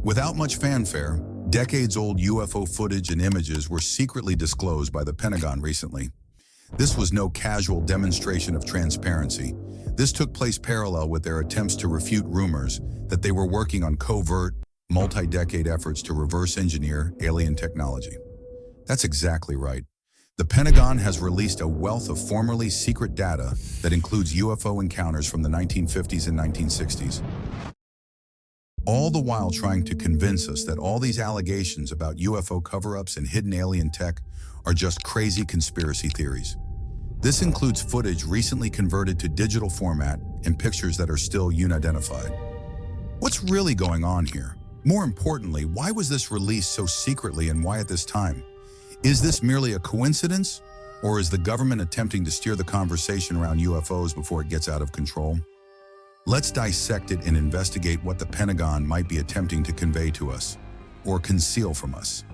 Without much fanfare, decades-old UFO footage and images were secretly disclosed by the Pentagon recently. This was no casual demonstration of transparency. This took place parallel with their attempts to refute rumors that they were working on covert, multi-decade efforts to reverse engineer alien technology. That's exactly right. The Pentagon has released a wealth of formerly secret data that includes UFO encounters from the 1950s and 1960s. All the while trying to convince us that all these allegations about UFO cover-ups and hidden alien tech are just crazy conspiracy theories. This includes footage recently converted to digital format and pictures that are still unidentified. What's really going on here? More importantly, why was this released so secretly and why at this time? Is this merely a coincidence, or is the government attempting to steer the conversation around UFOs before it gets out of control? Let's dissect it and investigate what the Pentagon might be attempting to convey to us, or conceal from us.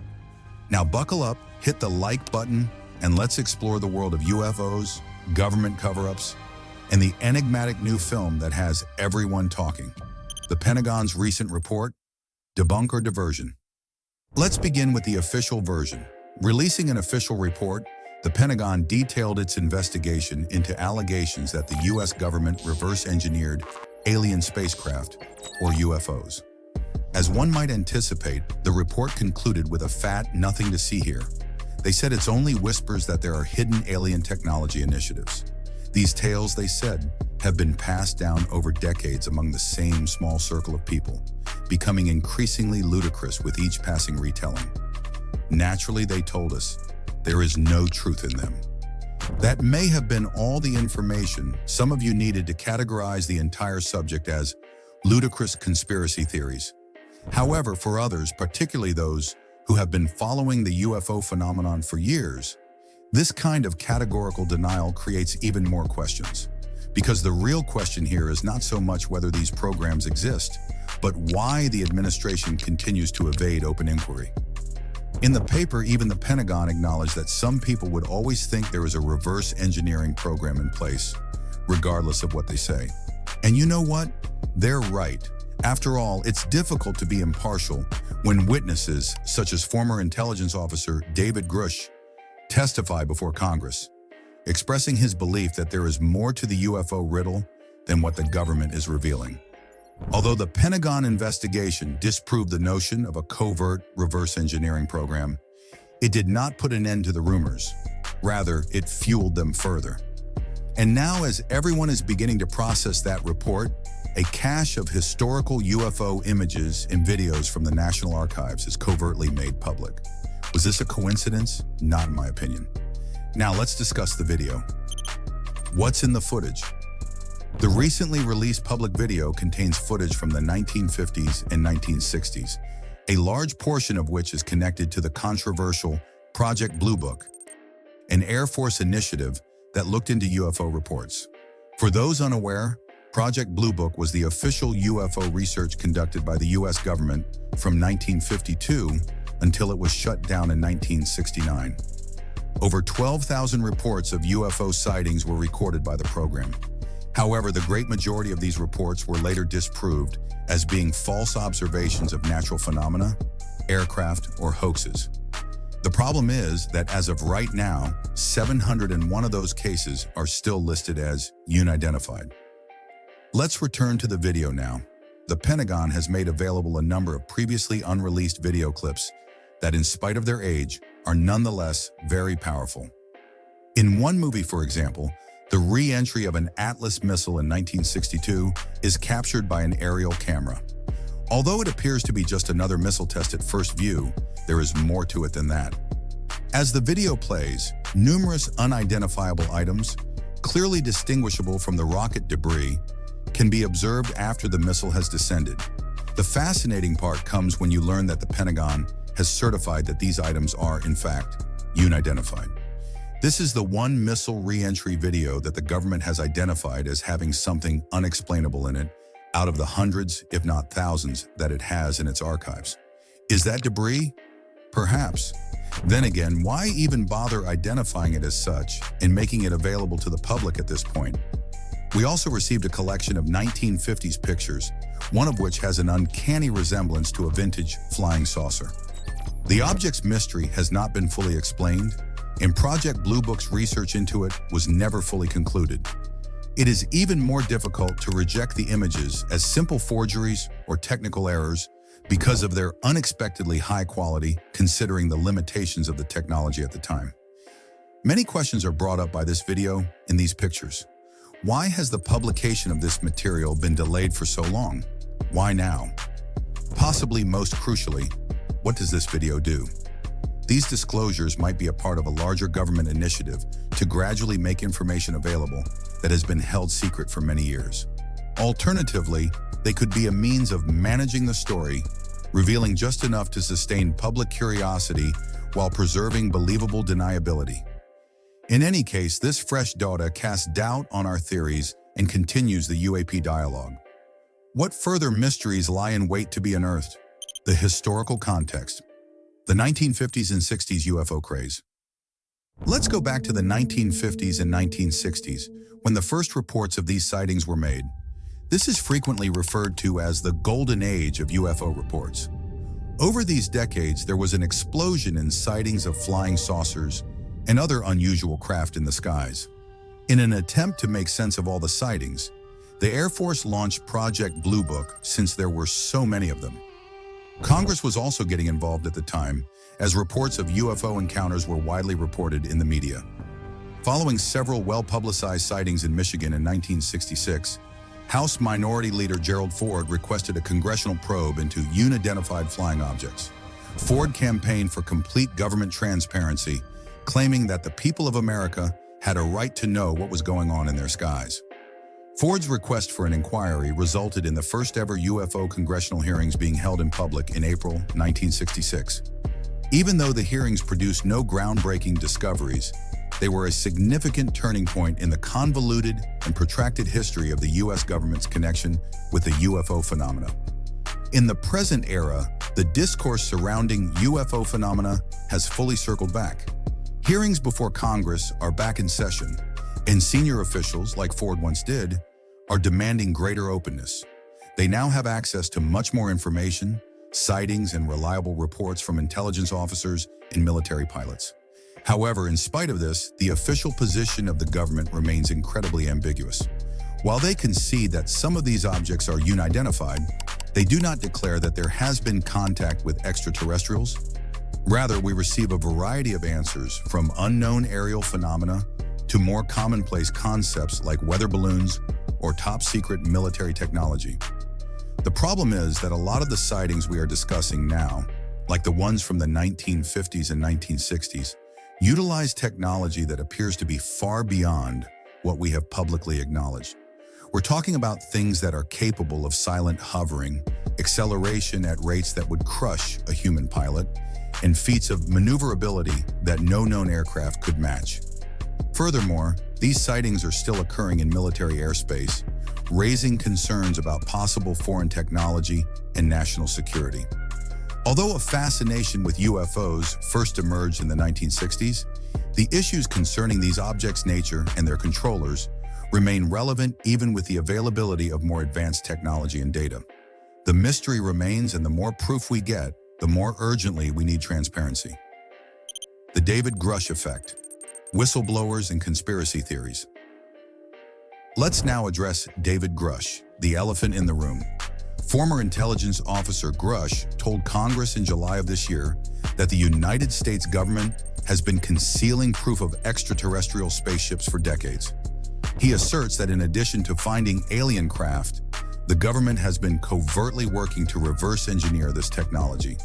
Now buckle up, hit the like button, and let's explore the world of UFOs, government cover-ups, and the enigmatic new film that has everyone talking. The Pentagon's recent report, Debunk or Diversion. Let's begin with the official version. Releasing an official report, the Pentagon detailed its investigation into allegations that the U.S. government reverse-engineered alien spacecraft, or UFOs. As one might anticipate, the report concluded with a fat "nothing to see here." They said it's only whispers that there are hidden alien technology initiatives. These tales, they said, have been passed down over decades among the same small circle of people, becoming increasingly ludicrous with each passing retelling. Naturally, they told us, there is no truth in them. That may have been all the information some of you needed to categorize the entire subject as ludicrous conspiracy theories. However, for others, particularly those who have been following the UFO phenomenon for years, this kind of categorical denial creates even more questions. Because the real question here is not so much whether these programs exist, but why the administration continues to evade open inquiry. In the paper, even the Pentagon acknowledged that some people would always think there is a reverse engineering program in place, regardless of what they say. And you know what? They're right. After all, it's difficult to be impartial when witnesses, such as former intelligence officer David Grush, testify before Congress, expressing his belief that there is more to the UFO riddle than what the government is revealing. Although the Pentagon investigation disproved the notion of a covert reverse engineering program, it did not put an end to the rumors. Rather, it fueled them further. And now, as everyone is beginning to process that report, a cache of historical UFO images and videos from the National Archives is covertly made public. Was this a coincidence? Not in my opinion. Now let's discuss the video. What's in the footage? The recently released public video contains footage from the 1950s and 1960s, a large portion of which is connected to the controversial Project Blue Book, an Air Force initiative that looked into UFO reports. For those unaware, Project Blue Book was the official UFO research conducted by the U.S. government from 1952 until it was shut down in 1969. Over 12,000 reports of UFO sightings were recorded by the program. However, the great majority of these reports were later disproved as being false observations of natural phenomena, aircraft, or hoaxes. The problem is that as of right now, 701 of those cases are still listed as unidentified. Let's return to the video now. The Pentagon has made available a number of previously unreleased video clips that, in spite of their age, are nonetheless very powerful. In one movie, for example, the re-entry of an Atlas missile in 1962 is captured by an aerial camera. Although it appears to be just another missile test at first view, there is more to it than that. As the video plays, numerous unidentifiable items, clearly distinguishable from the rocket debris, can be observed after the missile has descended. The fascinating part comes when you learn that the Pentagon has certified that these items are, in fact, unidentified. This is the one missile re-entry video that the government has identified as having something unexplainable in it out of the hundreds, if not thousands, that it has in its archives. Is that debris? Perhaps. Then again, why even bother identifying it as such and making it available to the public at this point? We also received a collection of 1950s pictures, one of which has an uncanny resemblance to a vintage flying saucer. The object's mystery has not been fully explained, and Project Blue Book's research into it was never fully concluded. It is even more difficult to reject the images as simple forgeries or technical errors because of their unexpectedly high quality, considering the limitations of the technology at the time. Many questions are brought up by this video and these pictures. Why has the publication of this material been delayed for so long? Why now? Possibly most crucially, what does this video do? These disclosures might be a part of a larger government initiative to gradually make information available that has been held secret for many years. Alternatively, they could be a means of managing the story, revealing just enough to sustain public curiosity while preserving believable deniability. In any case, this fresh data casts doubt on our theories and continues the UAP dialogue. What further mysteries lie in wait to be unearthed? The historical context. The 1950s and 60s UFO craze. Let's go back to the 1950s and 1960s, when the first reports of these sightings were made. This is frequently referred to as the golden age of UFO reports. Over these decades, there was an explosion in sightings of flying saucers and other unusual craft in the skies. In an attempt to make sense of all the sightings, the Air Force launched Project Blue Book since there were so many of them. Congress was also getting involved at the time, as reports of UFO encounters were widely reported in the media. Following several well-publicized sightings in Michigan in 1966, House Minority Leader Gerald Ford requested a congressional probe into unidentified flying objects. Ford campaigned for complete government transparency, claiming that the people of America had a right to know what was going on in their skies. Ford's request for an inquiry resulted in the first ever UFO congressional hearings being held in public in April 1966. Even though the hearings produced no groundbreaking discoveries, they were a significant turning point in the convoluted and protracted history of the U.S. government's connection with the UFO phenomena. In the present era, the discourse surrounding UFO phenomena has fully circled back. Hearings before Congress are back in session, and senior officials, like Ford once did, are demanding greater openness. They now have access to much more information, sightings, and reliable reports from intelligence officers and military pilots. However, in spite of this, the official position of the government remains incredibly ambiguous. While they concede that some of these objects are unidentified, they do not declare that there has been contact with extraterrestrials. Rather, we receive a variety of answers from unknown aerial phenomena to more commonplace concepts like weather balloons or top-secret military technology. The problem is that a lot of the sightings we are discussing now, like the ones from the 1950s and 1960s, utilize technology that appears to be far beyond what we have publicly acknowledged. We're talking about things that are capable of silent hovering, acceleration at rates that would crush a human pilot, and feats of maneuverability that no known aircraft could match. Furthermore, these sightings are still occurring in military airspace, raising concerns about possible foreign technology and national security. Although a fascination with UFOs first emerged in the 1960s, the issues concerning these objects' nature and their controllers remain relevant even with the availability of more advanced technology and data. The mystery remains, and the more proof we get, the more urgently we need transparency. The David Grush effect. Whistleblowers and conspiracy theories. Let's now address David Grush, the elephant in the room. Former intelligence officer Grush told Congress in July of this year that the United States government has been concealing proof of extraterrestrial spaceships for decades. He asserts that in addition to finding alien craft, the government has been covertly working to reverse engineer this technology.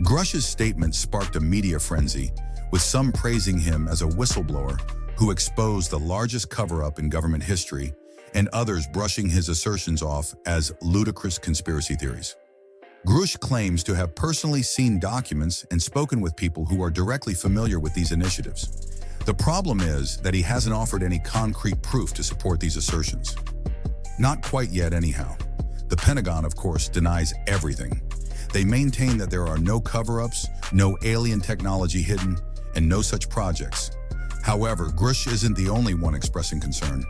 Grush's statement sparked a media frenzy, with some praising him as a whistleblower who exposed the largest cover-up in government history, and others brushing his assertions off as ludicrous conspiracy theories. Grush claims to have personally seen documents and spoken with people who are directly familiar with these initiatives. The problem is that he hasn't offered any concrete proof to support these assertions. Not quite yet, anyhow. The Pentagon, of course, denies everything. They maintain that there are no cover-ups, no alien technology hidden, and no such projects. However, Grush isn't the only one expressing concern.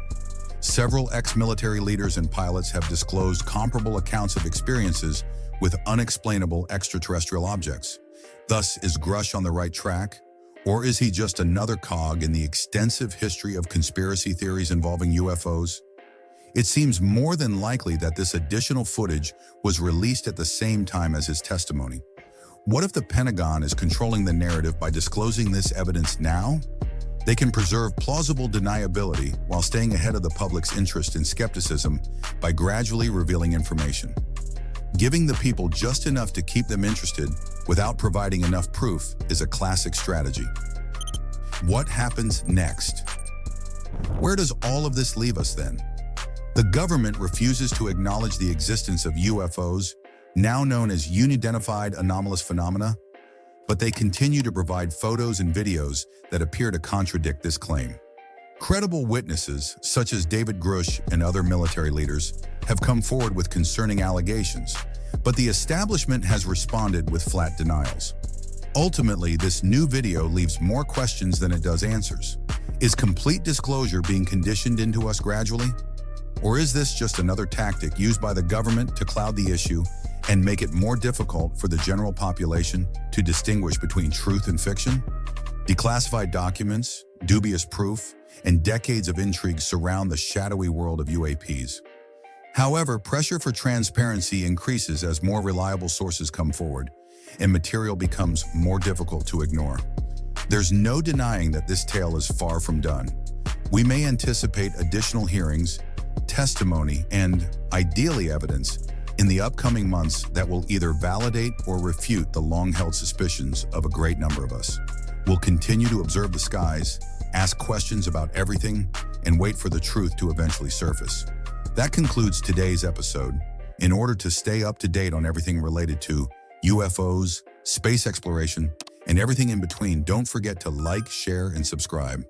Several ex-military leaders and pilots have disclosed comparable accounts of experiences with unexplainable extraterrestrial objects. Thus, is Grush on the right track? Or is he just another cog in the extensive history of conspiracy theories involving UFOs? It seems more than likely that this additional footage was released at the same time as his testimony. What if the Pentagon is controlling the narrative by disclosing this evidence now? They can preserve plausible deniability while staying ahead of the public's interest and skepticism by gradually revealing information. Giving the people just enough to keep them interested without providing enough proof is a classic strategy. What happens next? Where does all of this leave us then? The government refuses to acknowledge the existence of UFOs, now known as unidentified anomalous phenomena, but they continue to provide photos and videos that appear to contradict this claim. Credible witnesses, such as David Grush and other military leaders, have come forward with concerning allegations, but the establishment has responded with flat denials. Ultimately, this new video leaves more questions than it does answers. Is complete disclosure being conditioned into us gradually? Or is this just another tactic used by the government to cloud the issue and make it more difficult for the general population to distinguish between truth and fiction? Declassified documents, dubious proof, and decades of intrigue surround the shadowy world of UAPs. However, pressure for transparency increases as more reliable sources come forward, and material becomes more difficult to ignore. There's no denying that this tale is far from done. We may anticipate additional hearings, testimony, and, ideally, evidence in the upcoming months that will either validate or refute the long-held suspicions of a great number of us. We'll continue to observe the skies, ask questions about everything, and wait for the truth to eventually surface. That concludes today's episode. In order to stay up to date on everything related to UFOs, space exploration, and everything in between, don't forget to like, share, and subscribe.